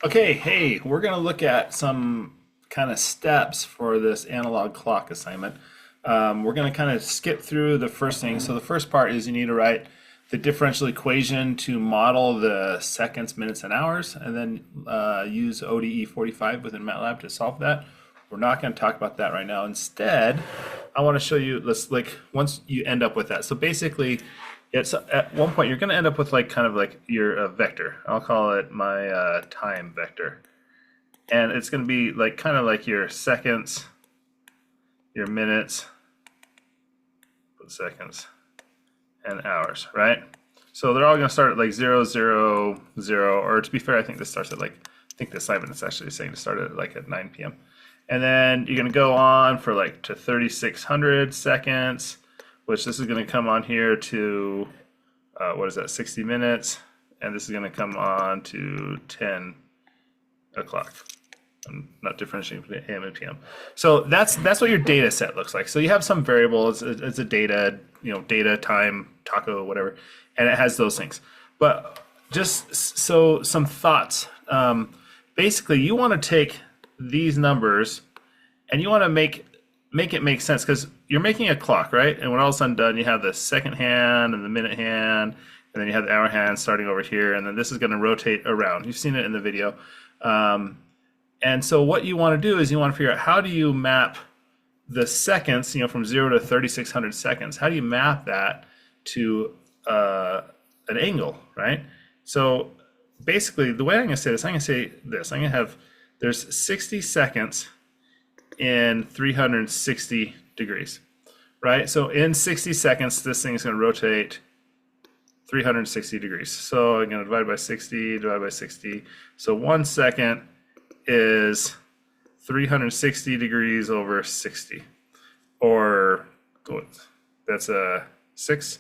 Okay, hey, we're going to look at some kind of steps for this analog clock assignment. We're going to kind of skip through the first thing. So the first part is you need to write the differential equation to model the seconds, minutes, and hours, and then use ODE 45 within MATLAB to solve that. We're not going to talk about that right now. Instead, I want to show you this, like, once you end up with that. So basically, it's at one point you're going to end up with like kind of like your vector. I'll call it my time vector, and it's going to be like kind of like your seconds, your minutes, seconds, and hours, right? So they're all going to start at like 0, 0, 0, or to be fair, I think this starts at like, I think the assignment is actually saying to start at like at 9 p.m. And then you're going to go on for like to 3,600 seconds, which this is going to come on here to, what is that, 60 minutes. And this is going to come on to 10 o'clock. I'm not differentiating between AM and PM. So that's what your data set looks like. So you have some variables. It's a data, data, time, taco, whatever, and it has those things. But just so some thoughts. Basically, you want to take these numbers and you want to make it make sense, because you're making a clock, right? And when all is done, you have the second hand and the minute hand, and then you have the hour hand starting over here, and then this is going to rotate around. You've seen it in the video. And so what you want to do is you want to figure out, how do you map the seconds, from 0 to 3,600 seconds? How do you map that to an angle, right? So basically, the way I'm going to say this, I'm going to say this. I'm going to have, there's 60 seconds in 360 degrees, right? So in 60 seconds, this thing is going to rotate 360 degrees. So I'm going to divide by 60, divide by 60. So 1 second is 360 degrees over 60, or that's 6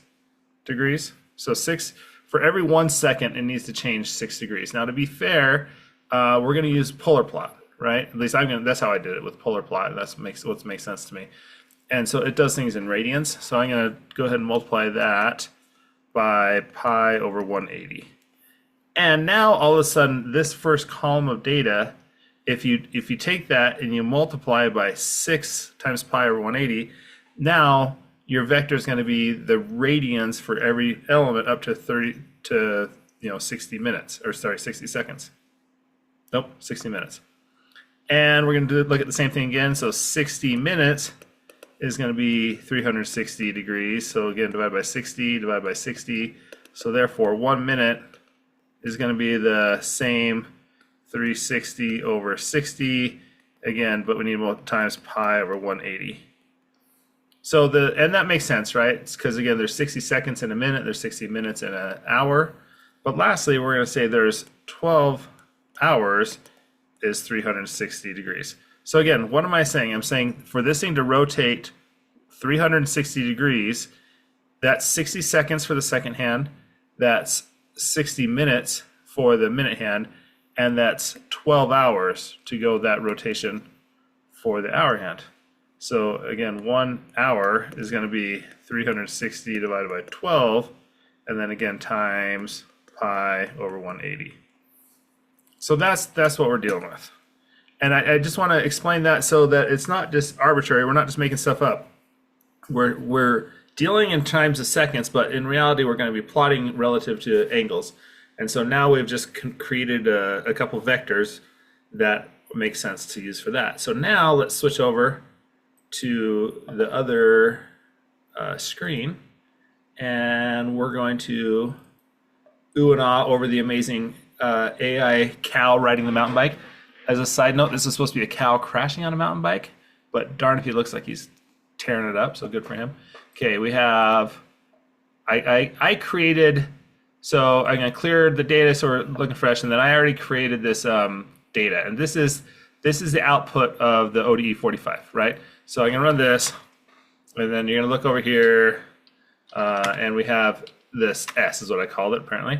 degrees. So for every 1 second, it needs to change 6 degrees. Now, to be fair, we're going to use polar plot, right? At least that's how I did it with polar plot. What makes sense to me. And so it does things in radians. So I'm going to go ahead and multiply that by pi over 180. And now all of a sudden, this first column of data, if you take that and you multiply by 6 times pi over 180, now your vector is going to be the radians for every element up to 60 minutes, or sorry, 60 seconds. Nope, 60 minutes. And we're going to look at the same thing again. So 60 minutes is going to be 360 degrees. So again, divide by 60, divide by 60. So therefore, 1 minute is going to be the same 360 over 60 again, but we need more times pi over 180. So and that makes sense, right? It's because again, there's 60 seconds in a minute, there's 60 minutes in an hour. But lastly, we're going to say there's 12 hours is 360 degrees. So again, what am I saying? I'm saying for this thing to rotate 360 degrees, that's 60 seconds for the second hand, that's 60 minutes for the minute hand, and that's 12 hours to go that rotation for the hour hand. So again, 1 hour is going to be 360 divided by 12, and then again times pi over 180. So that's what we're dealing with. And I just want to explain that so that it's not just arbitrary. We're not just making stuff up. We're dealing in times of seconds, but in reality, we're going to be plotting relative to angles. And so now we've just created a couple vectors that make sense to use for that. So now let's switch over to the other screen, and we're going to ooh and ah over the amazing AI cow riding the mountain bike. As a side note, this is supposed to be a cow crashing on a mountain bike, but darn if he looks like he's tearing it up, so good for him. Okay, we have, I created, so I'm going to clear the data so we're looking fresh, and then I already created this data, and this is the output of the ODE 45, right? So I'm going to run this, and then you're going to look over here, and we have this S is what I called it apparently.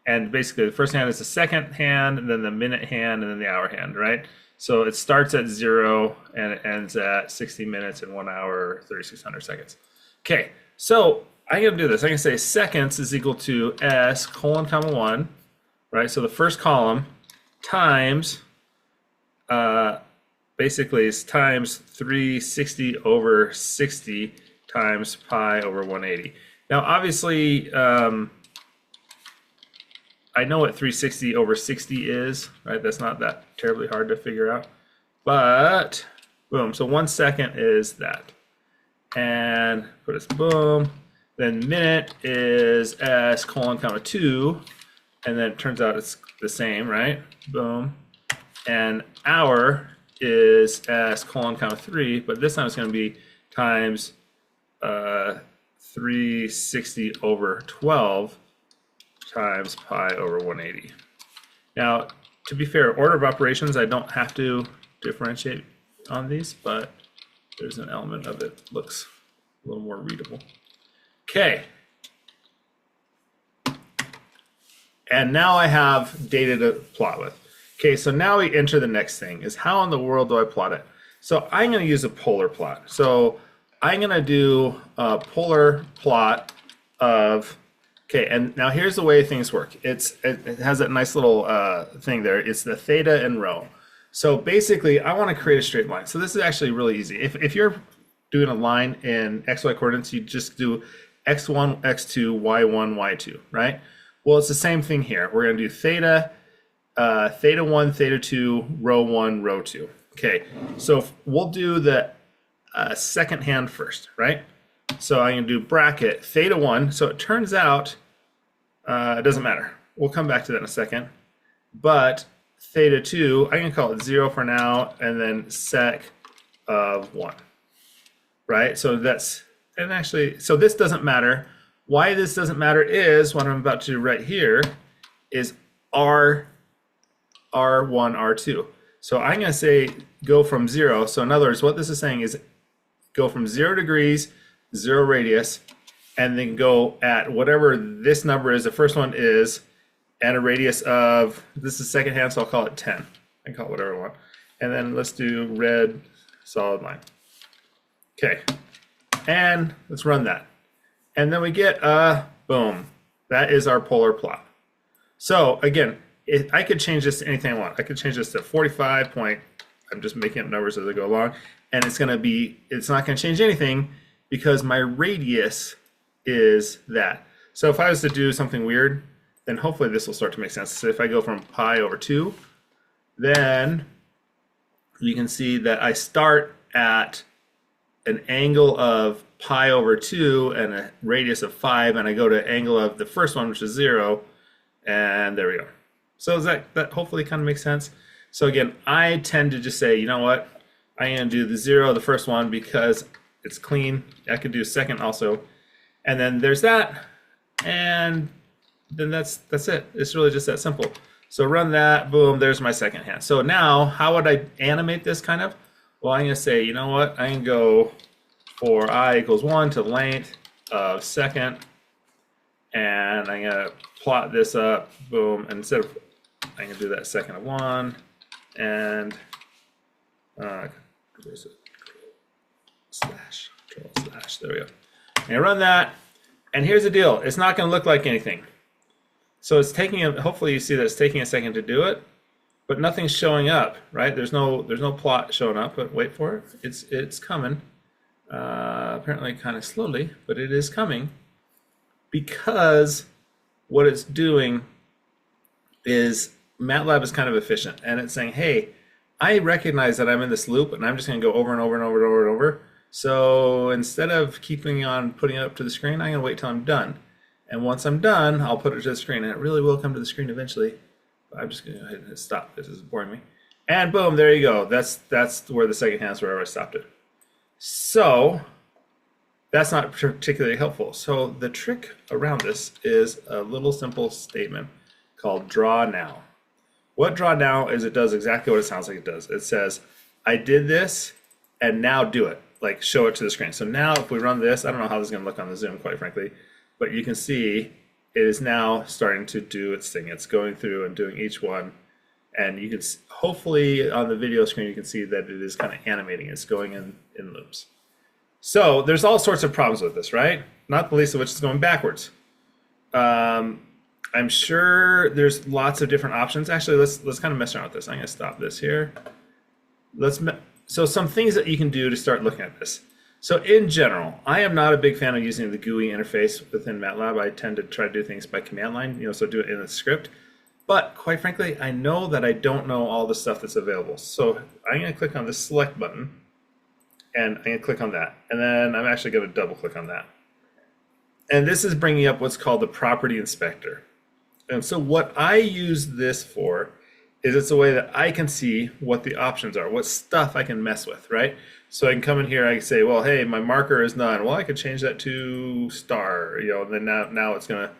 And basically the first hand is the second hand, and then the minute hand, and then the hour hand, right? So it starts at 0 and it ends at 60 minutes and 1 hour, 3,600 seconds. Okay, so I'm going to do this. I'm going to say seconds is equal to S colon comma 1, right? So the first column times, basically it's times 360 over 60 times pi over 180. Now, obviously, I know what 360 over 60 is, right? That's not that terribly hard to figure out. But, boom, so 1 second is that. And put this, boom. Then minute is s colon comma 2. And then it turns out it's the same, right? Boom. And hour is s colon comma 3, but this time it's going to be times 360 over 12 times pi over 180. Now, to be fair, order of operations, I don't have to differentiate on these, but there's an element of it looks a little more readable. Okay. And now I have data to plot with. Okay, so now we enter the next thing, is how in the world do I plot it? So I'm going to use a polar plot. So I'm going to do a polar plot of, okay, and now here's the way things work. It has that nice little thing there. It's the theta and rho. So basically, I want to create a straight line. So this is actually really easy. If you're doing a line in XY coordinates, you just do x1, x2, y1, y2, right? Well, it's the same thing here. We're going to do theta, theta 1, theta 2, rho 1, rho 2. Okay, so we'll do the second hand first, right? So I'm going to do bracket theta 1. So it turns out, it doesn't matter. We'll come back to that in a second. But theta 2, I'm going to call it 0 for now, and then sec of 1, right? So that's, and actually, so this doesn't matter. Why this doesn't matter is what I'm about to do right here is R1, R2. So I'm going to say go from 0. So in other words, what this is saying is go from 0 degrees, 0 radius, and then go at whatever this number is. The first one is at a radius of, this is second hand, so I'll call it 10. I can call it whatever I want. And then let's do red solid line. Okay, and let's run that. And then we get boom. That is our polar plot. So again, I could change this to anything I want. I could change this to 45 point. I'm just making up numbers as I go along. And it's going to be, it's not going to change anything because my radius is that. So if I was to do something weird, then hopefully this will start to make sense. So if I go from pi over 2, then you can see that I start at an angle of pi over 2 and a radius of 5, and I go to angle of the first one, which is 0, and there we go. So that hopefully kind of makes sense. So again, I tend to just say, you know what, I'm going to do the 0, the first one, because it's clean. I could do second also, and then there's that, and then that's it. It's really just that simple. So run that, boom, there's my second hand. So now, how would I animate this kind of? Well, I'm going to say, you know what, I can go for I equals 1 to length of second, and I'm going to plot this up, boom, and instead of, I'm going to do that second of 1, and where's it? Slash, control slash, there we go. And run that, and here's the deal, it's not going to look like anything. So it's taking, hopefully you see that it's taking a second to do it, but nothing's showing up, right? There's no plot showing up, but wait for it. It's coming. Apparently kind of slowly, but it is coming, because what it's doing is MATLAB is kind of efficient, and it's saying, hey, I recognize that I'm in this loop, and I'm just going to go over and over and over and over and over. So instead of keeping on putting it up to the screen, I'm going to wait till I'm done. And once I'm done, I'll put it to the screen, and it really will come to the screen eventually. I'm just going to go ahead and hit stop. This is boring me. And boom, there you go. That's where the second hand is, wherever I stopped it. So that's not particularly helpful. So the trick around this is a little simple statement called draw now. What draw now is, it does exactly what it sounds like it does. It says, I did this, and now do it. Like, show it to the screen. So now if we run this, I don't know how this is going to look on the Zoom, quite frankly, but you can see it is now starting to do its thing. It's going through and doing each one. And you can, hopefully on the video screen, you can see that it is kind of animating. It's going in loops. So there's all sorts of problems with this, right? Not the least of which is going backwards. I I'm sure there's lots of different options. Actually, let's kind of mess around with this. I'm going to stop this here. So some things that you can do to start looking at this. So in general, I am not a big fan of using the GUI interface within MATLAB. I tend to try to do things by command line, so do it in the script. But quite frankly, I know that I don't know all the stuff that's available. So I'm going to click on the select button, and I'm going to click on that. And then I'm actually going to double click on that. And this is bringing up what's called the property inspector. And so what I use this for is it's a way that I can see what the options are, what stuff I can mess with, right? So I can come in here, I can say, well, hey, my marker is none. Well, I could change that to star, and then now it's gonna,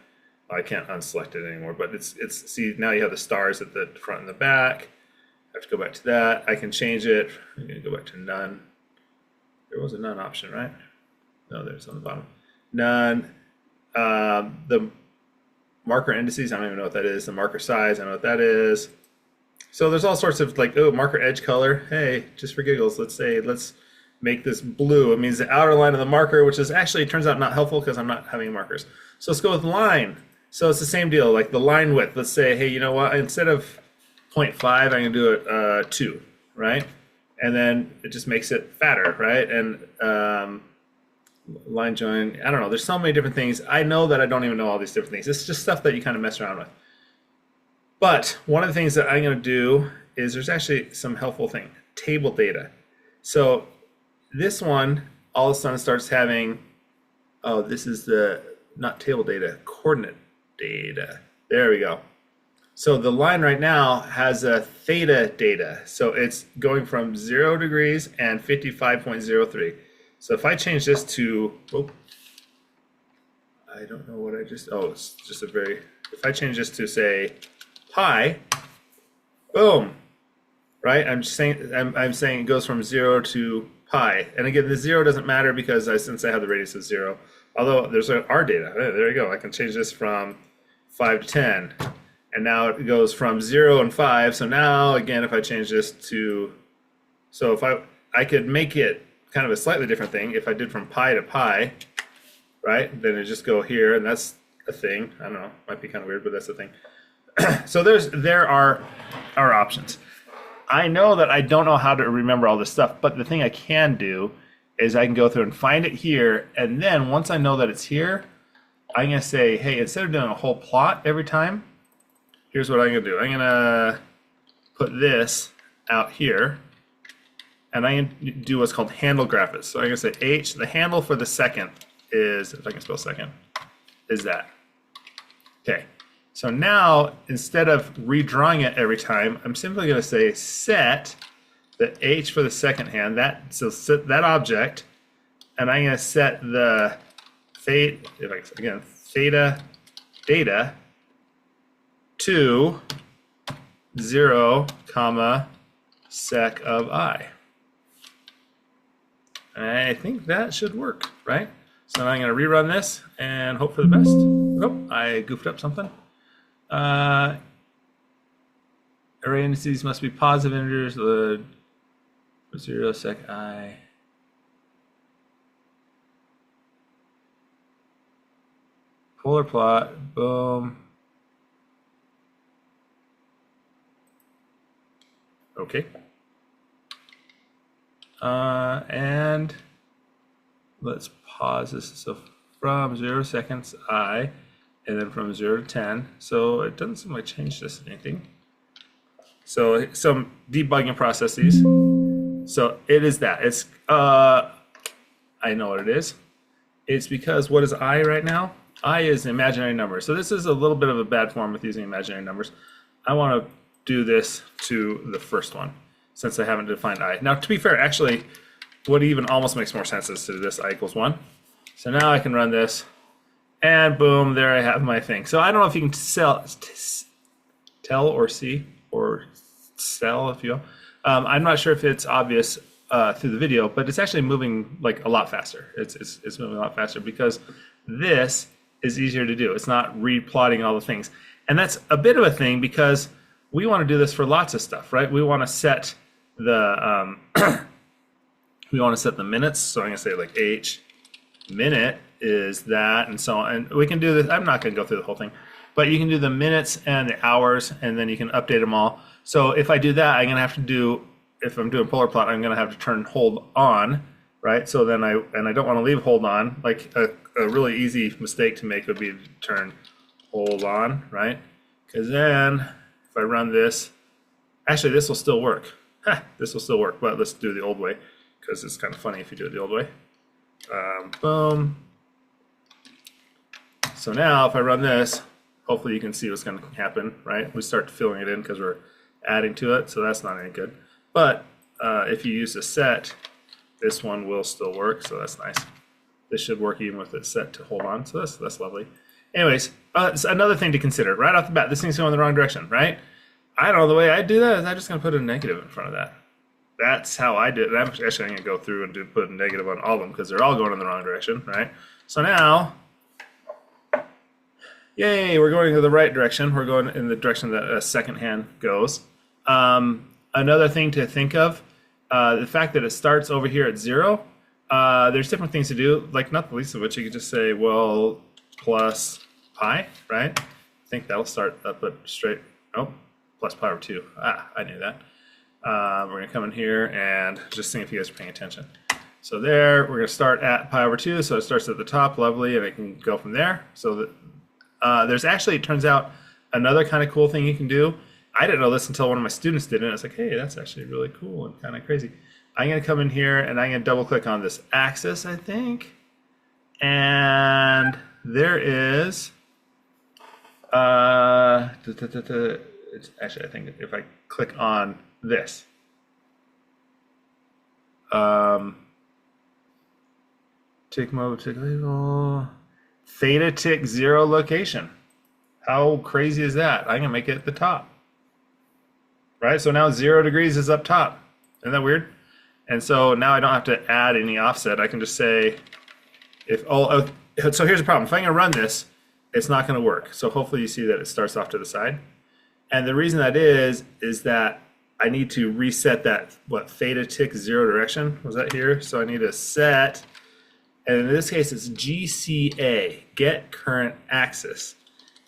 I can't unselect it anymore, but it's see, now you have the stars at the front and the back. I have to go back to that. I can change it. I'm gonna go back to none. There was a none option, right? No, there's on the bottom. None. The marker indices, I don't even know what that is. The marker size, I know what that is. So there's all sorts of marker edge color. Hey, just for giggles, let's make this blue. It means the outer line of the marker, which is actually, turns out, not helpful because I'm not having markers. So let's go with line. So it's the same deal, like the line width. Let's say, hey, you know what? Instead of 0.5, I'm going to do it 2, right? And then it just makes it fatter, right? And line join, I don't know. There's so many different things. I know that I don't even know all these different things. It's just stuff that you kind of mess around with. But one of the things that I'm going to do is there's actually some helpful thing, table data. So this one all of a sudden starts having, oh, this is the, not table data, coordinate data. There we go. So the line right now has a theta data. So it's going from 0 degrees and 55.03. So if I change this to, I don't know what I just, it's just a very, if I change this to say pi, boom, right? I'm saying it goes from 0 to pi. And again, the 0 doesn't matter because since I have the radius of 0, although there's our data. There you go. I can change this from 5 to 10. And now it goes from 0 and 5. So now, again, if I change this to, so if I could make it kind of a slightly different thing. If I did from pi to pi, right, then it just go here, and that's a thing. I don't know, might be kind of weird, but that's the thing. So there are our options. I know that I don't know how to remember all this stuff, but the thing I can do is I can go through and find it here, and then once I know that it's here, I'm going to say, hey, instead of doing a whole plot every time, here's what I'm going to do. I'm going to put this out here, and I'm going to do what's called handle graphics. So I'm going to say H, the handle for the second is, if I can spell second, is that. Okay. So now, instead of redrawing it every time, I'm simply going to say set the H for the second hand, so set that object, and I'm going to set the theta data to 0, sec of I. I think that should work, right? So now I'm going to rerun this and hope for the best. Oh, I goofed up something. Array indices must be positive integers. 0 sec I. Polar plot. Boom. Okay. And let's pause this. So from 0 seconds I, and then from 0 to 10. So it doesn't seem like I changed this anything. So some debugging processes. So it is that. It's I know what it is. It's because what is I right now? I is an imaginary number. So this is a little bit of a bad form with using imaginary numbers. I want to do this to the first one since I haven't defined I. Now, to be fair, actually, what even almost makes more sense is to do this I equals 1. So now I can run this, and boom, there I have my thing. So I don't know if you can tell or see or sell, if you will. I'm not sure if it's obvious through the video, but it's actually moving like a lot faster. It's moving a lot faster because this is easier to do. It's not replotting all the things. And that's a bit of a thing because we want to do this for lots of stuff, right? We want to set the minutes. So I'm going to say like H minute is that, and so on. And we can do this. I'm not going to go through the whole thing, but you can do the minutes and the hours, and then you can update them all. So if I do that, I'm gonna have to do, if I'm doing polar plot, I'm gonna have to turn hold on, right? So then I don't want to leave hold on. Like a really easy mistake to make would be to turn hold on, right? Because then if I run this, actually this will still work. This will still work, but let's do the old way because it's kind of funny if you do it the old way. Boom. So now if I run this, hopefully you can see what's going to happen, right? We start filling it in because we're adding to it, so that's not any good. But if you use a set, this one will still work, so that's nice. This should work even with it set to hold on, so that's lovely. Anyways, so another thing to consider right off the bat, this thing's going in the wrong direction, right? I don't know, the way I do that is I'm just going to put a negative in front of that. That's how I did it. I'm actually going to go through and put a negative on all of them because they're all going in the wrong direction, right? So now, yay, we're going in the right direction. We're going in the direction that a second hand goes. Another thing to think of, the fact that it starts over here at 0, there's different things to do, like not the least of which you could just say, well, plus pi, right? I think that'll start up at straight, oh, plus pi over 2. I knew that. We're going to come in here and just see if you guys are paying attention. So there, we're going to start at pi over 2, so it starts at the top, lovely, and it can go from there. So that, there's actually, it turns out, another kind of cool thing you can do. I didn't know this until one of my students did it. I was like, hey, that's actually really cool and kind of crazy. I'm going to come in here and I'm going to double click on this axis, I think. And there is, it's actually, I think if I click on this, tick mode, tick label, theta tick 0 location. How crazy is that? I'm gonna make it at the top, right? So now 0 degrees is up top. Isn't that weird? And so now I don't have to add any offset. I can just say, so here's the problem. If I'm gonna run this, it's not gonna work. So hopefully you see that it starts off to the side. And the reason that is that I need to reset that, theta tick 0 direction, was that here? So I need to set, and in this case it's GCA, get current axis.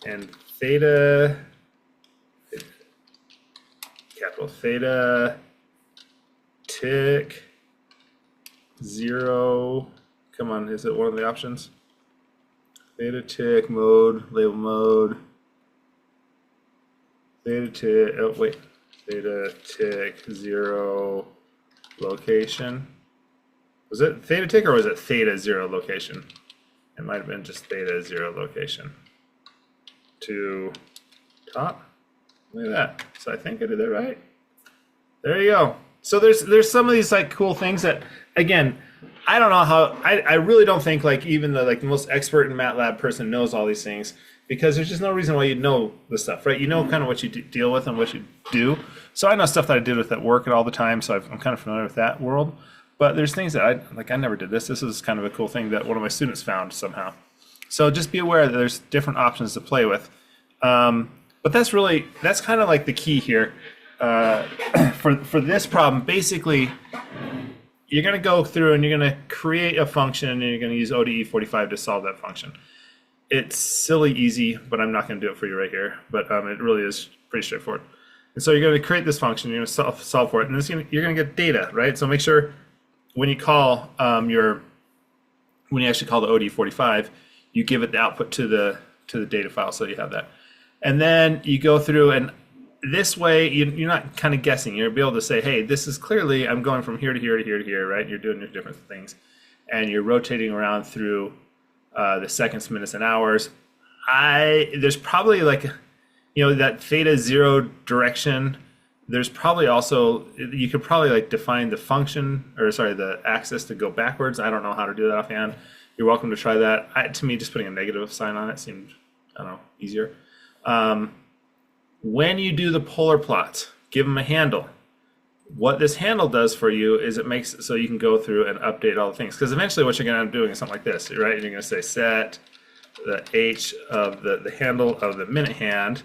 And theta, capital theta tick 0, come on, is it one of the options? Theta tick mode, label mode, theta tick, oh wait, theta tick 0 location. Was it theta tick or was it theta 0 location? It might have been just theta 0 location. To top. Look at that. So I think I did that right. There you go. So there's some of these like cool things that, again, I don't know how, I really don't think like even the most expert in MATLAB person knows all these things, because there's just no reason why you'd know the stuff, right? You know kind of what you deal with and what you do. So I know stuff that I did with at work all the time, so I'm kind of familiar with that world. But there's things that I never did this. This is kind of a cool thing that one of my students found somehow. So just be aware that there's different options to play with. But that's kind of like the key here. For this problem, basically, you're going to go through and you're going to create a function and you're going to use ODE45 to solve that function. It's silly easy, but I'm not going to do it for you right here. But it really is pretty straightforward. And so you're going to create this function, you're going to solve for it, and you're going to get data, right? So make sure when you call when you actually call the ODE45, you give it the output to the data file, so you have that. And then you go through, and this way you're not kind of guessing. You'll be able to say, hey, this is clearly, I'm going from here to here to here to here, right? You're doing your different things, and you're rotating around through the seconds, minutes, and hours. There's probably that theta 0 direction. There's probably also, you could probably define the function, or sorry, the axis to go backwards. I don't know how to do that offhand. You're welcome to try that. To me, just putting a negative sign on it seemed, I don't know, easier. When you do the polar plots, give them a handle. What this handle does for you is it makes it so you can go through and update all the things. Because eventually what you're going to end up doing is something like this, right? You're going to say set the h of the handle of the minute hand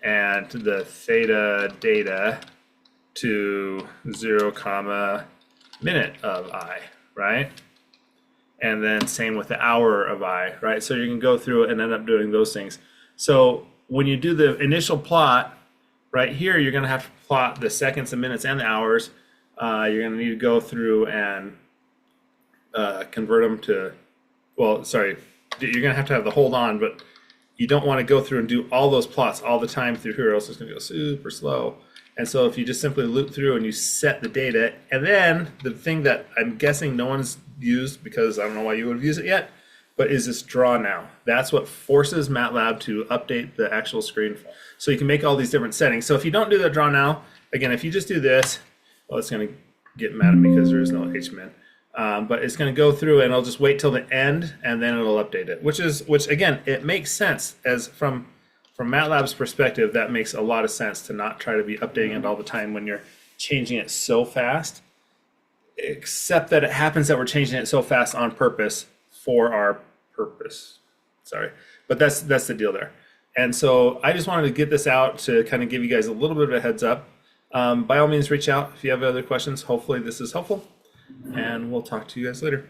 and the theta data to 0, minute of I, right? And then same with the hour of I, right? So you can go through and end up doing those things. So when you do the initial plot, right here, you're going to have to plot the seconds and minutes and the hours. You're going to need to go through and convert them to, well, sorry, you're going to have the hold on, but you don't want to go through and do all those plots all the time through here, or else it's going to go super slow. And so if you just simply loop through and you set the data, and then the thing that I'm guessing no one's used, because I don't know why you would have used it yet, but is this draw now. That's what forces MATLAB to update the actual screen. So you can make all these different settings. So if you don't do the draw now, again, if you just do this, well, it's going to get mad at me because there is no HMIN. But it's going to go through and it'll just wait till the end and then it'll update it, which again, it makes sense as from MATLAB's perspective. That makes a lot of sense to not try to be updating it all the time when you're changing it so fast, except that it happens that we're changing it so fast on purpose for our purpose. Sorry, but that's the deal there. And so I just wanted to get this out to kind of give you guys a little bit of a heads up. By all means, reach out if you have other questions. Hopefully this is helpful, and we'll talk to you guys later.